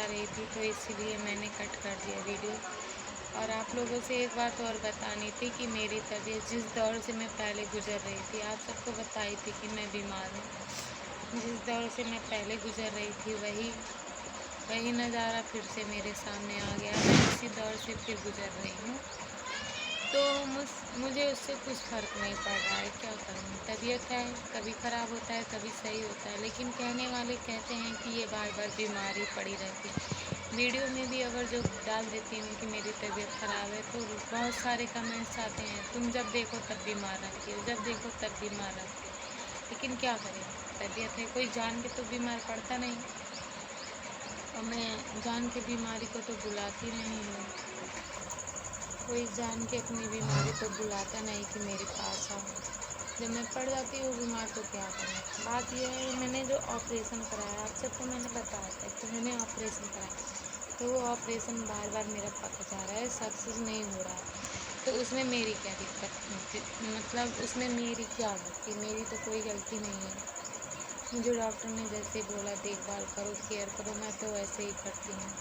रही थी, तो इसीलिए मैंने कट कर दिया वीडियो। और आप लोगों से एक बात और बतानी थी कि मेरी तबीयत जिस दौर से मैं पहले गुज़र रही थी, आप सबको बताई थी कि मैं बीमार हूँ। जिस दौर से मैं पहले गुज़र रही थी वही नज़ारा फिर से मेरे सामने आ गया। मैं उसी दौर से फिर गुज़र रही हूँ। तो मुझे उससे कुछ फ़र्क नहीं पड़ रहा है, क्या करूँ? तबीयत है, कभी ख़राब होता है, कभी सही होता है, लेकिन कहने वाले कहते हैं कि ये बार-बार बीमारी पड़ी रहती है। वीडियो में भी अगर जो डाल देती हूँ कि मेरी तबीयत ख़राब है, तो बहुत सारे कमेंट्स आते हैं, तुम जब देखो तब बीमार रहती हो, जब देखो तब बीमार रहती हो। लेकिन क्या करें, तबीयत है, कोई जान के तो बीमार पड़ता नहीं, और मैं जान के बीमारी को तो बुलाती नहीं हूँ। कोई जान के अपनी बीमारी को बुलाता नहीं कि मेरे पास आओ। जब मैं पड़ जाती हूँ बीमार तो क्या करूँ? बात यह है, मैंने जो ऑपरेशन कराया, आप सबको मैंने बताया था कि मैंने ऑपरेशन कराया, तो वो ऑपरेशन बार बार मेरा पक जा रहा है, सक्सेस नहीं हो रहा है। तो उसमें मेरी क्या दिक्कत, मतलब उसमें मेरी क्या गलती? मेरी तो कोई गलती नहीं है। मुझे डॉक्टर ने जैसे बोला देखभाल करो, केयर करो, मैं तो वैसे ही करती हूँ।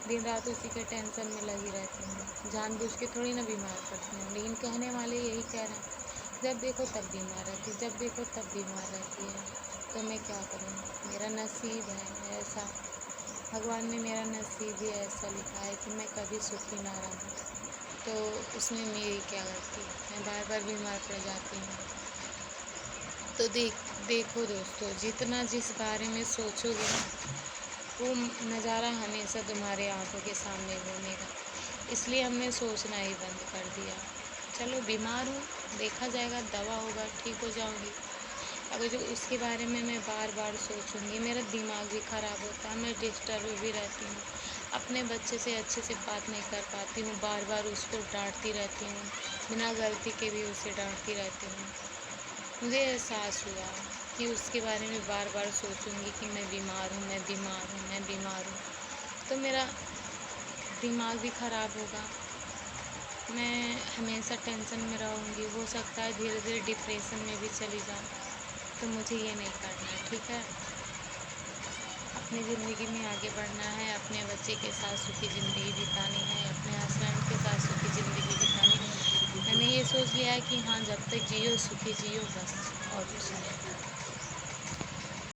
दिन रात उसी के टेंशन में लगी रहती हूँ, जानबूझ के थोड़ी ना बीमार पड़ती हूँ। लेकिन कहने वाले यही कह रहे हैं, जब देखो तब बीमार रहती, जब देखो तब बीमार रहती है। तो मैं क्या करूँ? मेरा नसीब है ऐसा, भगवान ने मेरा नसीब ही ऐसा लिखा है कि मैं कभी सुखी ना रहूँ। तो उसमें मेरी क्या गलती? मैं बार बार बीमार पड़ जाती हूँ। तो देखो दोस्तों, जितना जिस बारे में सोचोगे ना, वो नज़ारा हमेशा तुम्हारे आंखों के सामने घूमेगा। इसलिए हमने सोचना ही बंद कर दिया। चलो बीमार हूँ, देखा जाएगा, दवा होगा, ठीक हो जाऊँगी। अगर जो उसके बारे में मैं बार बार सोचूंगी, मेरा दिमाग भी ख़राब होता है, मैं डिस्टर्ब भी रहती हूँ। अपने बच्चे से अच्छे से बात नहीं कर पाती हूँ, बार बार उसको डांटती रहती हूँ, बिना गलती के भी उसे डांटती रहती हूँ। मुझे एहसास हुआ कि उसके बारे में बार बार सोचूंगी कि मैं बीमार हूँ, मैं बीमार हूँ, मैं बीमार हूँ, तो मेरा दिमाग भी ख़राब होगा। मैं हमेशा टेंशन में रहूँगी, हो सकता है धीरे धीरे डिप्रेशन में भी चली जाऊँ। तो मुझे ये नहीं करना है, ठीक है? अपनी ज़िंदगी में आगे बढ़ना है, अपने बच्चे के साथ सुखी ज़िंदगी बितानी है, अपने हस्बैंड के साथ सुखी ज़िंदगी बितानी है। मैंने ये सोच लिया है कि हाँ, जब तक जियो सुखी जियो, बस और कुछ नहीं।